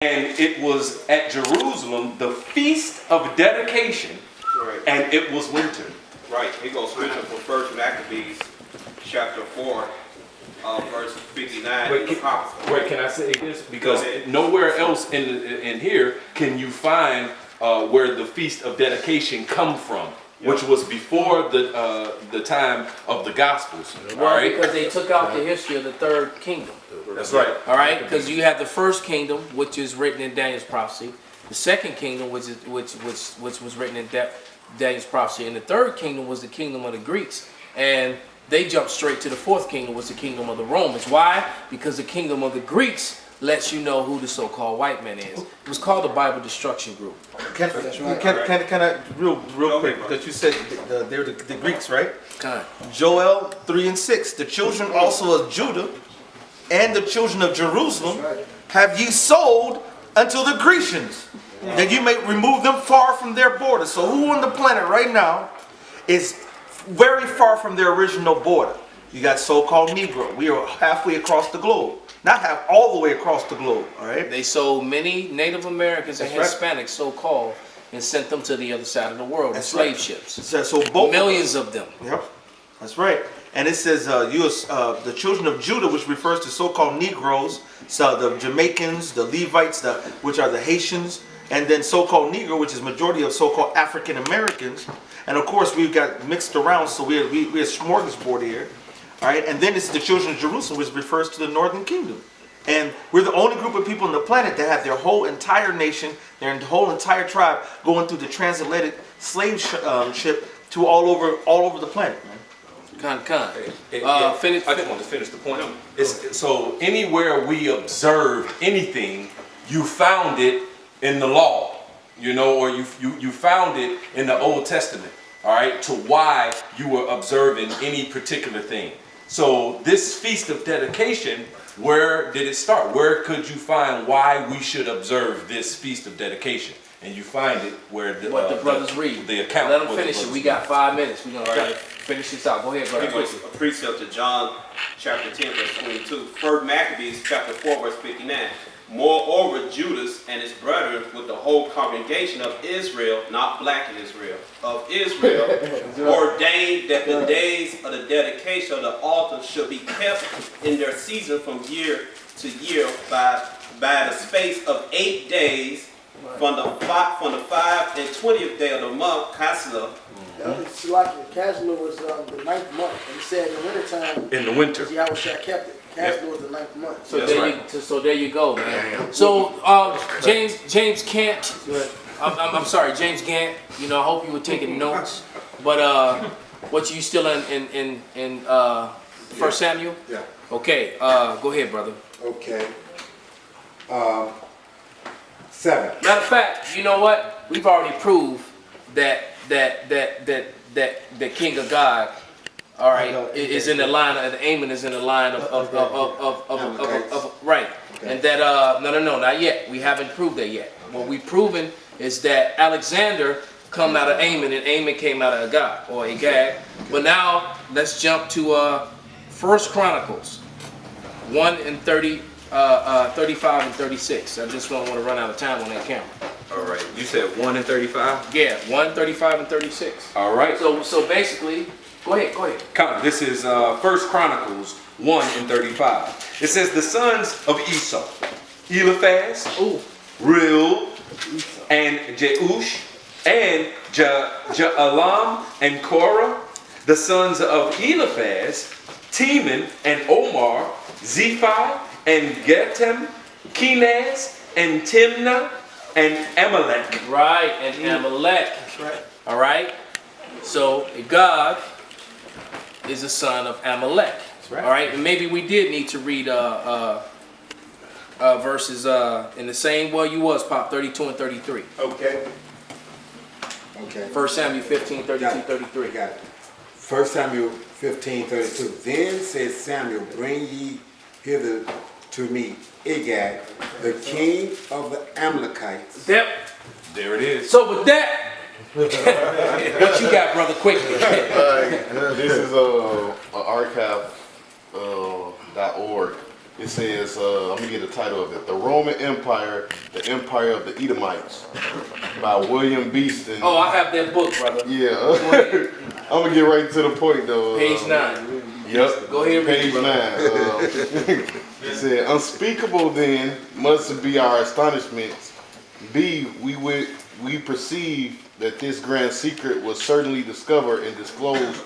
And it was at Jerusalem, the feast of dedication, Right. and it was winter. Right. Here goes scripture from First Maccabees, chapter 4, verse 59. Wait, can I say this? Because nowhere else in here can you find where the feast of dedication come from, which was before the time of the Gospels. Well, all right? Because they took out the history of the third kingdom. That's right. All right, because you have the first kingdom, which is written in Daniel's prophecy. The second kingdom, which was written in Daniel's prophecy, and the third kingdom was the kingdom of the Greeks, and they jumped straight to the fourth kingdom, was the kingdom of the Romans. Why? Because the kingdom of the Greeks lets you know who the so-called white man is. It was called the Bible Destruction Group. Can I real quick, because you said they're the Greeks, right? Joel 3:6. The children also of Judah and the children of Jerusalem have ye sold unto the Grecians, that you may remove them far from their borders. So who on the planet right now is very far from their original border? You got so-called Negro. We are halfway across the globe. Not half, all the way across the globe, all right? They sold many Native Americans and Hispanics, so-called, and sent them to the other side of the world in slave ships. So both millions of them. Yep, that's right. And it says the children of Judah, which refers to so-called Negroes, so the Jamaicans, the Levites, which are the Haitians, and then so-called Negro, which is majority of so-called African Americans. And of course, we've got mixed around, so we're a smorgasbord here. All right, and then it's the children of Jerusalem, which refers to the northern kingdom. And we're the only group of people on the planet that have their whole entire nation, their whole entire tribe going through the transatlantic slave ship to all over the planet, man. I just want to finish the point. So anywhere we observed anything, you found it in the law, or you found it in the Old Testament, all right, to why you were observing any particular thing. So this feast of dedication, where did it start? Where could you find why we should observe this feast of dedication? And you find it where the brothers read. The account. Let them finish it. We got 5 minutes. We're going to try to finish this out. Go ahead, brother. A precept to John chapter 10, verse 22. First Maccabees chapter 4, verse 59. Moreover, Judas and his brethren with the whole congregation of Israel, not black Israel, of Israel, ordained that the days of the dedication of the altar should be kept in their season from year to year by the space of 8 days from the 5 and 20th day of the month, Casla. Casla was the 9th month, and he said in the wintertime. In the winter. Yahweh kept it. Casla was the 9th month. So there you go, man. So James Gant, I'm sorry, James Gant. I hope you were taking notes. But what you still in 1 Samuel? Yeah. Okay. Go ahead, brother. Okay. 7. Matter of fact, you know what? We've already proved that the King of God, all right, is in the line of Ammon is in the line of right, and that no, not yet. We haven't proved that yet. What we've proven is that Alexander come out of Ammon and Ammon came out of Agag or Agag. But now let's jump to 1 Chronicles 1 and 35 and 36. I just don't want to run out of time on that camera. All right. You said 1 and 35? Yeah, 1, 35, and 36. All right. So basically, go ahead. This is 1 Chronicles 1 and 35. It says the sons of Esau, Eliphaz, Ril, and Jeush, and Jaalam and Korah. The sons of Eliphaz, Teman and Omar, Zephi, and Getem, Kenaz, and Timnah, and Amalek. Right, and Amalek. That's right. All right. So God is a son of Amalek. That's right. All right. And maybe we did need to read verses in the same way you was, Pop, 32 and 33. Okay. 1 Samuel 15, 32, 33. Got it. 1 Samuel 15, 32. Then said Samuel, bring ye hither to me Agag, the king of the Amalekites. Yep. There it is. So with that, what you got, brother, quickly? This is archive.org. It says, I'm gonna get the title of it: The Roman Empire, the Empire of the Edomites, by William Beeston. Oh, I have that book, brother. Yeah. I'm gonna get right to the point though. Page 9. Yep. Go ahead, Page read 9. It said, unspeakable then must be our astonishment. B, we perceive that this grand secret was certainly discovered and disclosed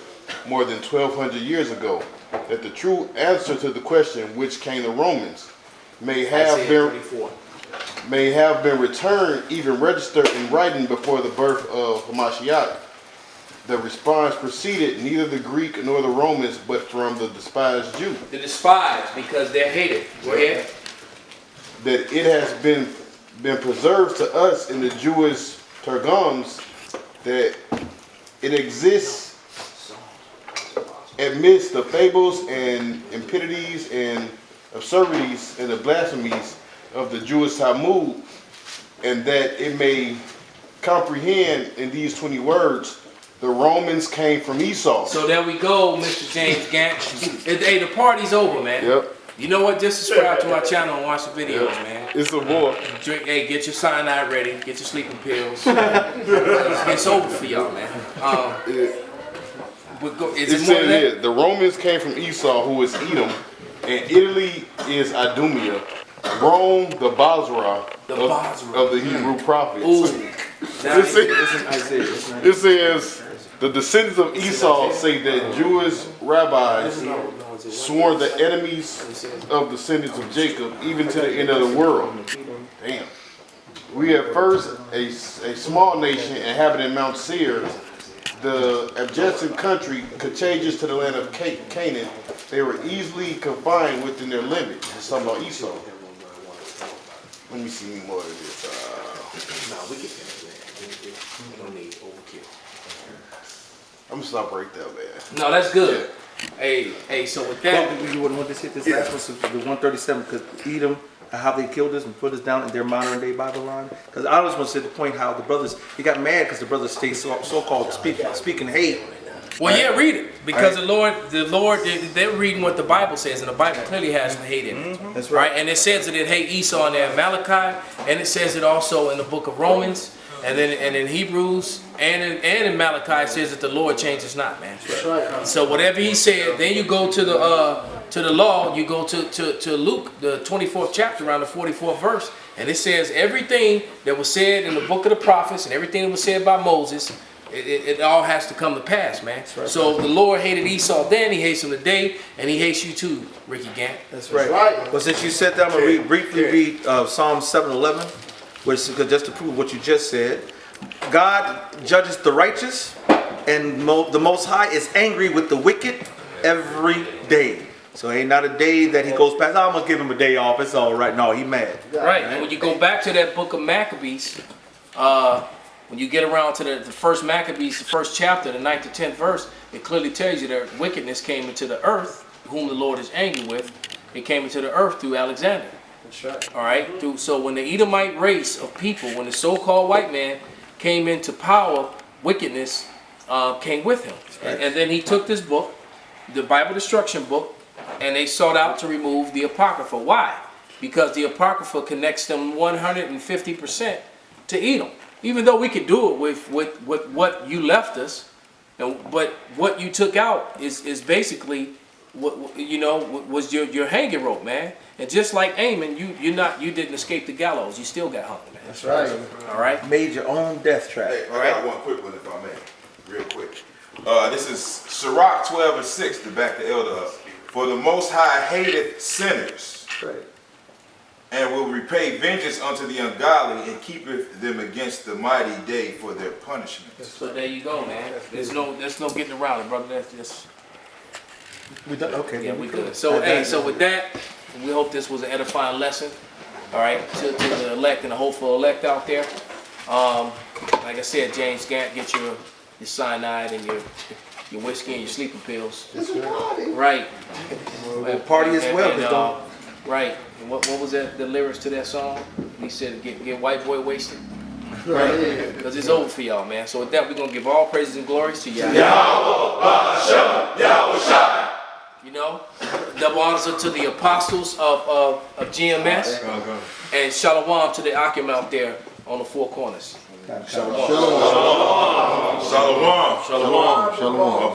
more than 1,200 years ago. That the true answer to the question, which came the Romans, may have been returned, even registered in writing before the birth of Hamashiach. The response proceeded neither the Greek nor the Romans, but from the despised Jew. The despised, because they're hated. Go ahead. That it has been preserved to us in the Jewish Targums, that it exists amidst the fables and impietities and absurdities and the blasphemies of the Jewish Talmud, and that it may comprehend in these 20 words, the Romans came from Esau. So there we go, Mr. James Gant. Hey, the party's over, man. Yep. You know what? Just subscribe to my channel and watch the videos, man. It's a war. Drink, hey, get your cyanide ready. Get your sleeping pills. It's over for y'all, man. It says here, the Romans came from Esau, who is Edom, and Italy is Idumea. Rome, the Basra of the Hebrew prophets. Ooh. It says, the descendants of Esau say that Jewish rabbis sworn the enemies of the descendants of Jacob, even to the end of the world. Damn. We at first a small nation inhabiting Mount Seir, the adjacent country contagious to the land of Canaan. They were easily confined within their limits. It's talking about Esau. Let me see more of this. No, we can finish that. We don't need overkill. I'm gonna stop right there, man. No, that's good. Yeah. Hey, so with that, You wouldn't want to hit this last one, so the 137, because Edom, how they killed us and put us down in their modern day Babylon. Because I just want to say the point how the brothers, he got mad because the brothers stayed so-called speaking hate. well, yeah, read it, because the Lord, they're reading what the Bible says, and the Bible clearly has the hate in it. That's right. And it says that it hate Esau and Amalekite, and it says it also in the book of Romans, and in Hebrews, and in Malachi it says that the Lord changes not, man. That's right. So whatever he said, then you go to the law, you go to Luke, the 24th chapter, around the 44th verse, and it says everything that was said in the book of the prophets and everything that was said by Moses, it all has to come to pass, man. Right. So the Lord hated Esau then, he hates him today, and he hates you too, Ricky Gant. That's right. Well, since you said that, I'm going to briefly read Psalm 7:11, which is just to prove what you just said. God judges the righteous, and the Most High is angry with the wicked every day. So ain't not a day that he goes past, I'm going to give him a day off, it's all right. No, he mad. Right, and when you go back to that book of Maccabees, when you get around to the first Maccabees, the first chapter, the 9th to 10th verse, it clearly tells you that wickedness came into the earth, whom the Lord is angry with. It came into the earth through Alexander. That's right. All right. So when the Edomite race of people, when the so-called white man came into power, wickedness came with him. Right. And then he took this book, the Bible destruction book, and they sought out to remove the Apocrypha. Why? Because the Apocrypha connects them 150% to Edom. Even though we could do it with what you left us, but what you took out is basically what you know was your hanging rope, man. And just like Amon, you didn't escape the gallows. You still got hung, man. That's right. All right. Made your own death trap. Hey, I got one quick one if I may, real quick. This is Sirach 12:6 to back the elder up. For the Most High hateth sinners, Right. and will repay vengeance unto the ungodly, and keepeth them against the mighty day for their punishment. So there you go, man. There's no getting around it, brother. That's just We done? Okay. yeah, we good. So so with that, we hope this was an edifying lesson. All right, to the elect and the hopeful elect out there. Like I said, James Gant, get your cyanide and your whiskey and your sleeping pills. Right. Well, party as well, And, but don't. right. And what was that? The lyrics to that song? He said, "Get white boy wasted." Right. Because it's over for y'all, man. So with that, we're gonna give all praises and glories to Yahweh. Yahweh, Bashem, Yahweh Shai. You know, double honors to the apostles of GMS. And shalom to the Akim out there on the four corners. Shalom. Shalom. Shalom.